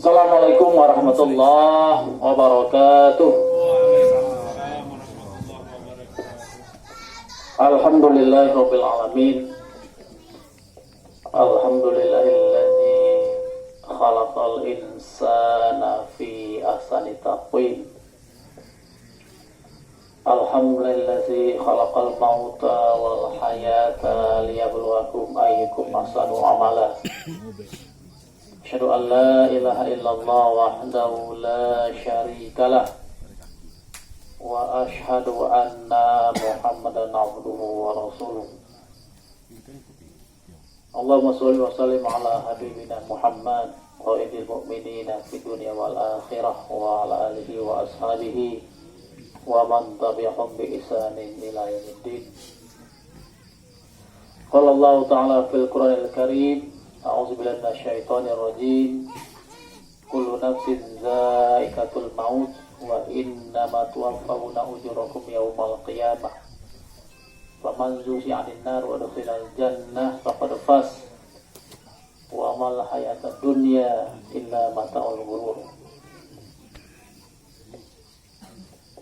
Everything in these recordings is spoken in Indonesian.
Assalamualaikum warahmatullahi wabarakatuh. Alhamdulillahirabbil alamin. Alhamdulillahilladzi khalaqal insana fi ahsani taqwim. Alhamdulillahilladzi khalaqal mauta wal hayata liyabluwakum ayyukum ahsanu amala. Asyhadu an la ilaha illallah wahdahu la syarikalah wa asyhadu anna Muhammadan abduhu wa rasuluh. Allahumma shalli wa sallim ala habibina Muhammad qaidil mu'minina fid dunya wal akhirah wa ala alihi wa ashabihi wa man tabi'ahum bi ihsanin ila yaumiddin. Qala Allah ta'ala fil Qur'anil Karim, a'udzu billahi minasyaitonir rajim. Kullu nafsin za'iqatul maut wa innama tuwaffawna ujurakum yaumal qiyamah. Faman zuhziha 'anil nar wa udkhilal jannah faqad faz. Wa mal hayatud dunya illa mata'ul ghurur.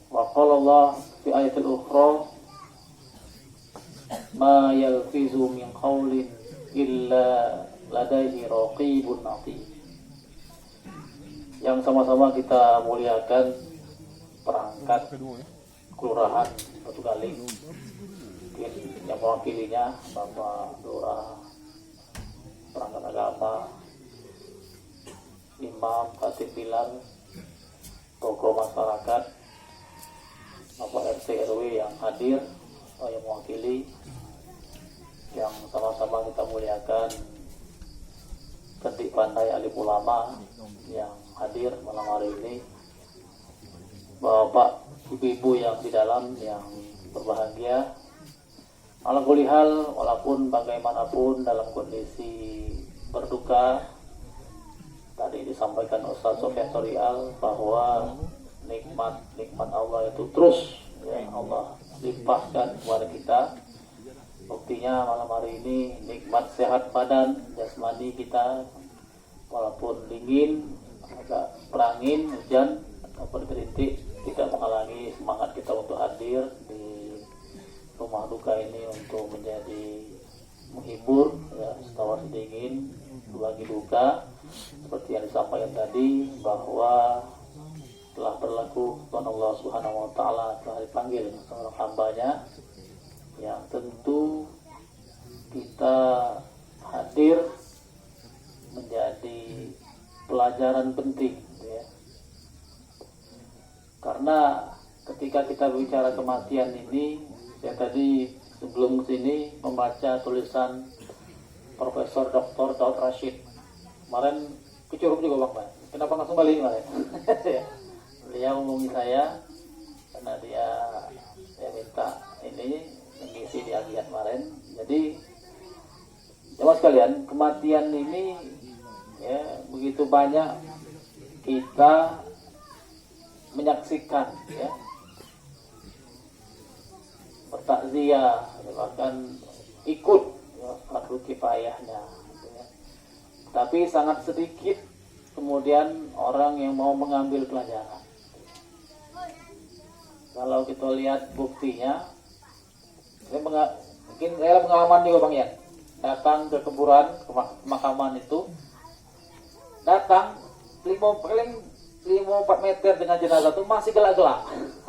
Wa qala Allah fi ayatil ukhra, ma yalfizu min qawlin illa ladaihi raqibun atid. Yang sama-sama kita muliakan perangkat kelurahan Batu Galing, yang mewakilinya Bapak Lurah, perangkat agama, imam, khatib bilal, tokoh masyarakat, Bapak RT RW yang hadir, yang mewakili, yang sama-sama kita muliakan Ketik Pandai Alim Ulama yang hadir malam hari ini, bapak ibu-ibu yang di dalam yang berbahagia. Ala kulli hal, walaupun bagaimanapun dalam kondisi berduka, tadi disampaikan Ustaz Sofyan Sorial bahwa nikmat Allah itu terus ya Allah limpahkan kepada kita. Buktinya malam hari ini nikmat sehat badan jasmani kita, walaupun dingin, agak perangin, hujan ataupun berintik, tidak menghalangi semangat kita untuk hadir di rumah duka ini untuk menjadi menghibur ya, setawar sedingin berbagi duka. Seperti yang disampaikan tadi bahwa telah berlaku Tuhan Allah Subhanahu wa taala telah dipanggil seorang hambanya yang tentu kita hadir menjadi pelajaran penting ya. Karena ketika kita bicara kematian ini, saya tadi sebelum sini membaca tulisan Profesor Dr. Daud Rashid. Kemarin kecurup juga Bang. Kenapa langsung balik kemarin? Beliau hubungi saya karena dia minta ini mengisi di agiat kemarin. Jadi jemaah sekalian, kematian ini ya begitu banyak kita menyaksikan ya, bertakziah ya, bahkan ikut ya, fardu kifayahnya ya. Tapi sangat sedikit kemudian orang yang mau mengambil pelajaran. Kalau kita lihat buktinya, mungkin saya pengalaman juga Bang ya, datang ke kuburan, ke pemakaman itu, datang 5-4 meter dengan jenazah itu masih gelak-gelak,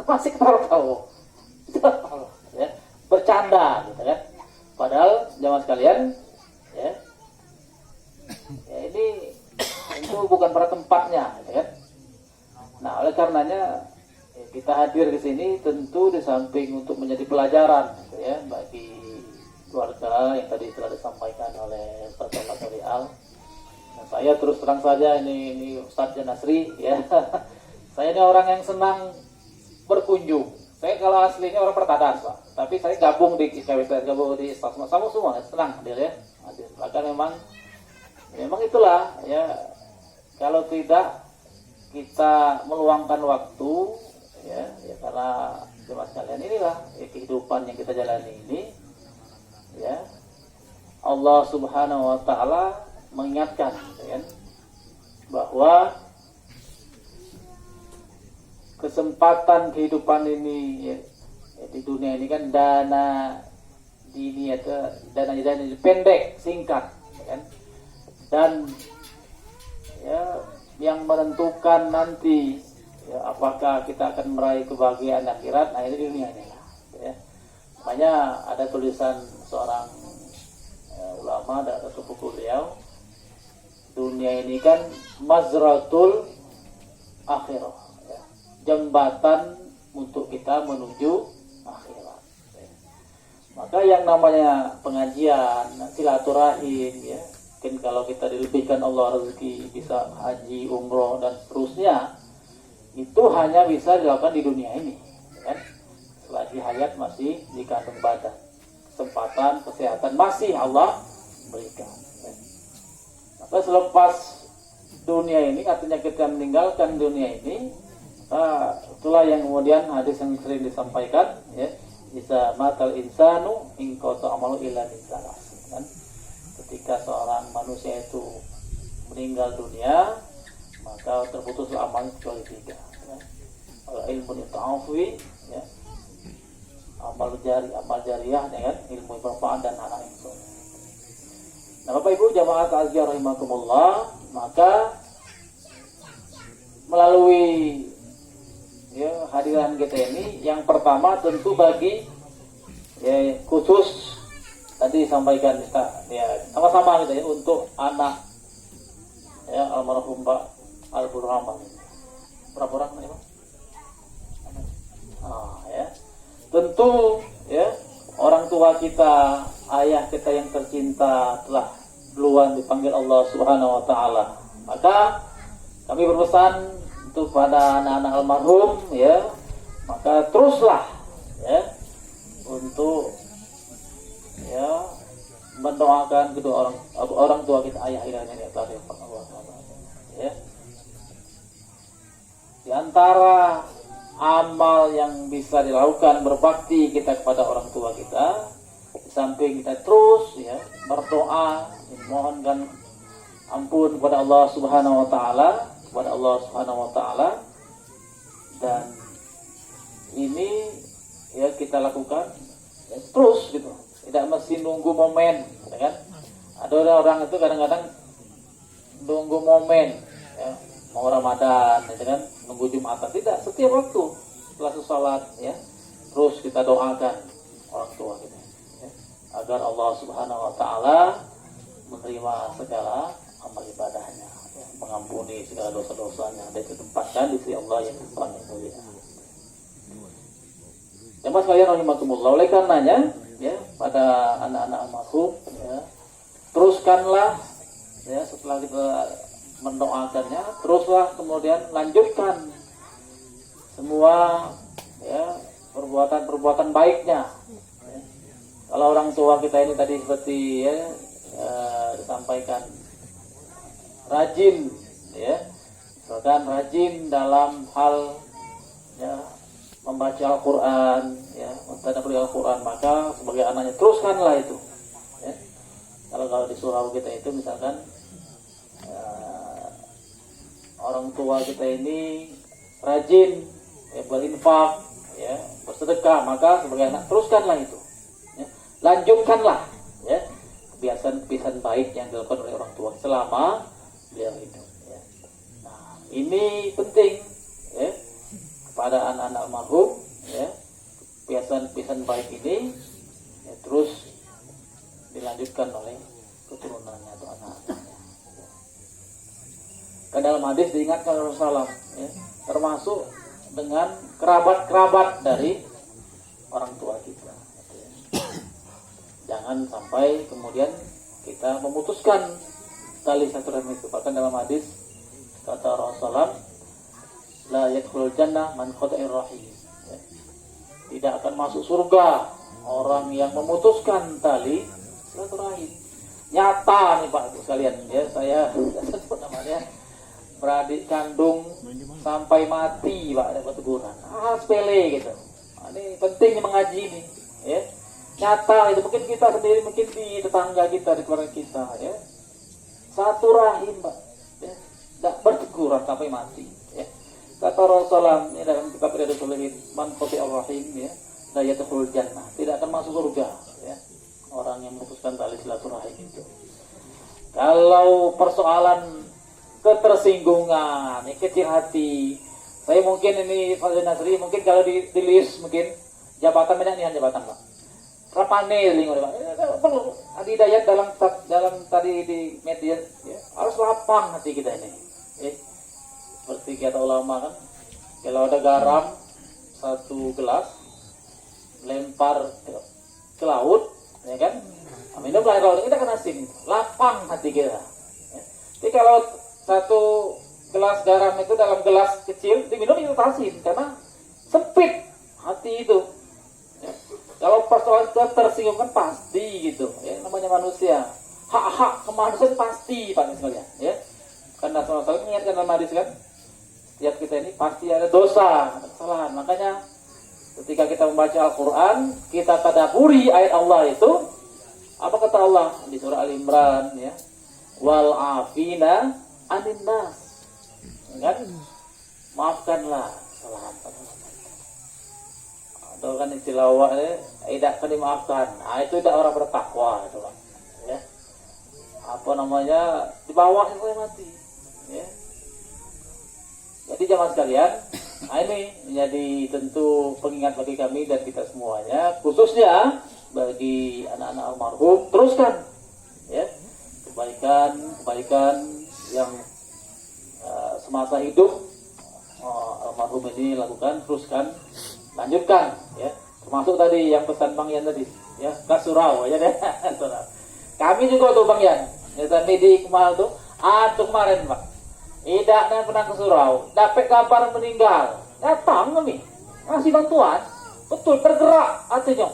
masih ketawa-tawa, ya, bercanda gitu kan. Padahal jamaah sekalian, ya ini itu bukan pada tempatnya, gitu kan. Nah oleh karenanya kita hadir di sini tentu di samping untuk menjadi pelajaran gitu ya, bagi keluarga yang tadi telah disampaikan oleh Ustaz Sorial. Nah, saya terus terang saja ini Ustaz Janasri ya. Saya ini orang yang senang berkunjung. Saya kalau aslinya orang Pertadas Pak, tapi saya gabung di KWT, gabung di Ustaz sama semua senang hadir ya. Hadir. Bahkan memang itulah ya, kalau tidak kita meluangkan waktu ya karena jemaah sekalian inilah ya, kehidupan yang kita jalani ini ya, Allah Subhanahu wa taala mengingatkan ya, bahwa kesempatan kehidupan ini ya, di dunia ini kan dana ini atau dana pendek, singkat, ya kan? Dan ya yang menentukan nanti ya, apakah kita akan meraih kebahagiaan akhirat, nah itu dunia ini lah. Ya. Makanya ada tulisan seorang ulama dan satu buku beliau, dunia ini kan mazratul akhirah, ya. Jembatan untuk kita menuju akhirat. Ya. Maka yang namanya pengajian, silaturahim, ya, mungkin kalau kita dilebihkan Allah rezeki bisa haji, umroh dan seterusnya, itu hanya bisa dilakukan di dunia ini, ya kan? Selagi hayat masih di kandung badan, kesempatan, kesehatan masih Allah berikan. Ya. Maka selepas dunia ini, artinya kita meninggalkan dunia ini, itulah yang kemudian hadis yang sering disampaikan, ya, bisa matal insanu ingkota amalu illa min salas, kan? Ketika seorang manusia itu meninggal dunia, maka terputuslah amalnya kecuali 3, ya. Ilmu ta'afi, ya, amal jariyah, ya kan? Ilmu bermanfaat dan anak yang soleh. Nah, Bapak Ibu jamaah ta'ziah rahimakumullah, maka melalui ya hadiran kita ini, yang pertama tentu bagi ya khusus tadi sampaikan ya sama-sama gitu ya, untuk anak ya almarhum Pak Albur Rahman. Berapa orang nih Pak? Ya. Tentu ya orang tua kita, ayah kita yang tercinta telah duluan dipanggil Allah Subhanahu wa taala. Maka kami berpesan untuk pada anak-anak almarhum, ya, maka teruslah ya untuk ya mendoakan kedua orang tua kita, ayah ilahnya di atas Allah, ya. Di antara amal yang bisa dilakukan berbakti kita kepada orang tua kita, di samping kita terus ya berdoa memohonkan ampun kepada Allah Subhanahu wa taala, dan ini ya kita lakukan ya, terus gitu, tidak mesti nunggu momen, ya kan? Ada orang itu kadang-kadang nunggu momen, ya, mau Ramadan, ya kan, nunggu Jumatan, tidak, setiap waktu setelah sholat, ya, terus kita doakan orang tua kita, ya, agar Allah Subhanahu wa taala menerima segala amal ibadahnya, ya, mengampuni segala dosa-dosanya, dan ditempatkan di sisi Allah yang paling mulia. Ya mas kalian rahimakumullah, oleh karenanya ya pada anak-anak almarhum, ya, teruskanlah ya setelah kita mendoakannya, teruslah kemudian lanjutkan semua ya perbuatan baiknya, ya. Kalau orang tua kita ini tadi seperti ya, disampaikan rajin, ya, misalkan rajin dalam hal ya membaca Al-Quran, ya, mentadabburi Al-Quran, maka sebagai anaknya teruskanlah itu, ya. Kalau di surau kita itu misalkan orang tua kita ini rajin ya, berinfak, ya, bersedekah, maka sebagai anak teruskanlah itu, ya. Lanjutkanlah ya kebiasaan baik yang dilakukan oleh orang tua selama beliau hidup, ya. Nah, ini penting ya kepada anak-anak almarhum, ya, kebiasaan baik ini ya, terus dilanjutkan oleh keturunannya atau anak-anaknya. Kan dalam hadis diingatkan Rasulullah, ya, termasuk dengan kerabat-kerabat dari orang tua kita. Jangan sampai kemudian kita memutuskan tali silaturahmi itu. Bahkan dalam hadis kata Rasulullah, la yadkhulul jannah man qata'ir rahim, ya. Tidak akan masuk surga orang yang memutuskan tali silaturahim. Nyata nih Pak Ibu sekalian, ya, saya sebut namanya beradik kandung sampai mati Pak, dapat teguran. Sepele gitu. Ini penting mengaji nih, ya. Nyata itu, mungkin kita sendiri, mungkin di tetangga kita, di keluarga kita, ya. Satu rahim Pak, ya. tidak berteguran sampai mati. Ya. Kata Rasulullah ini dalam kitab Riyadhus Shalihin, man qati'ar rahim ya, la yadkhulul jannah, tidak akan masuk surga. Ya. Orang yang memutuskan tali silaturahim itu. Kalau persoalan ketersinggungan, kecil hati, saya mungkin ini Fadil Nasri, mungkin kalau di list mungkin jabatan banyak nih jabatan Pak. Rapane lingo Pak. Perlu hidayat dalam tadi di media ya, harus lapang hati kita ini. Seperti kata ulama kan, kalau ada garam satu gelas lempar ke laut, ya kan? Minum air laut kita kan asin, lapang hati kita. Ya. Jadi kalau satu gelas garam itu dalam gelas kecil diminum itu asin karena sempit hati itu. Ya. Kalau persoalan ketersinggungan pasti gitu, ya namanya manusia. Hak-hak kemanusiaan pasti Pak sekalian, ya. Karena Rasulullah mengingatkan dalam hadis kan, setiap kita ini pasti ada dosa, ada kesalahan. Makanya ketika kita membaca Al-Quran, kita tadaburi ayat Allah itu, apa kata Allah di surah Al-Imran ya? Wal afina anin nas. Kan? Maafkanlah kesalahan. Atau kan istilah tidak akan dimaafkan. Nah, itu tidak orang bertakwa itu Pak. Ya. Apa namanya? Di bawah itu mati. Ya. Jadi jamaah sekalian, nah ini menjadi tentu pengingat bagi kami dan kita semuanya, khususnya bagi anak-anak almarhum, teruskan ya kebaikan yang semasa hidup almarhum ini lakukan, teruskan, lanjutkan ya. Termasuk tadi yang pesan Bang Yan tadi ya, ke surau aja deh. Kami juga tuh Bang Yan, ya tadi di Kemal tuh kemarin Pak. Idaknya pernah ke surau, dapat kabar meninggal, datang kami, ngasih bantuan, betul tergerak hatinya.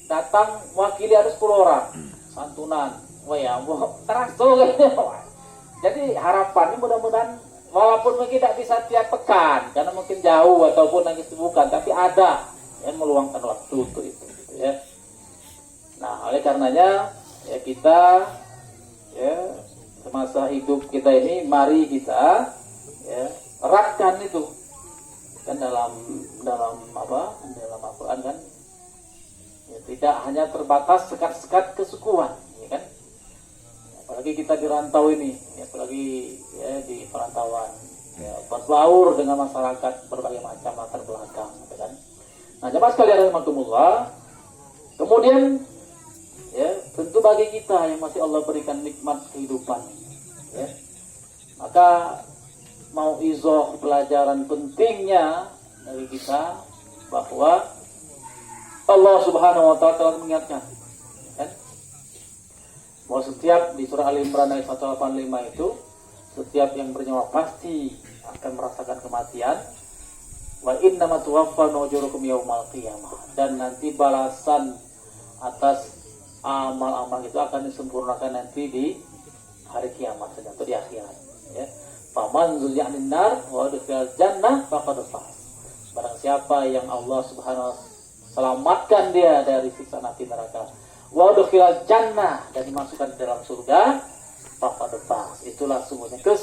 Datang wakili ada 10 orang, santunan, wah ya, terasa kayaknya. Jadi harapannya mudah-mudahan, walaupun mungkin tidak bisa tiap pekan, karena mungkin jauh ataupun lagi kesibukan, tapi ada yang meluangkan waktu untuk itu, gitu ya. Nah, oleh karenanya ya kita ya semasa hidup kita ini, mari kita ya eratkan itu kan dalam Al-Quran kan ya, tidak hanya terbatas sekat-sekat kesukuan ya kan, apalagi kita di rantau ini ya, apalagi ya di perantauan ya, berbaur dengan masyarakat berbagai macam latar belakang ya kan. Nah jemaah sekalian rahimakumullah, kemudian ya tentu bagi kita yang masih Allah berikan nikmat kehidupan ya, maka mau izoh pelajaran pentingnya dari kita bahwa Allah Subhanahu wa ta'ala telah mengingatkan kan, bahwa setiap di surah Al-Imran ayat 185 itu, setiap yang bernyawa pasti akan merasakan kematian. Wa innama tuwaffawna ujurakum yaumal qiyamah, dan nanti balasan atas amal-amal itu akan disempurnakan nanti di hari kiamat saja atau di akhirat ya. Faman zuhziha 'anil nar wa udkhilal jannah faqad faz. Barang siapa yang Allah Subhanahu wa ta'ala selamatkan dia dari siksa api neraka, wa udkhilal jannah, dan dimasukkan ke dalam surga, faqad faz. Itulah sungguhnya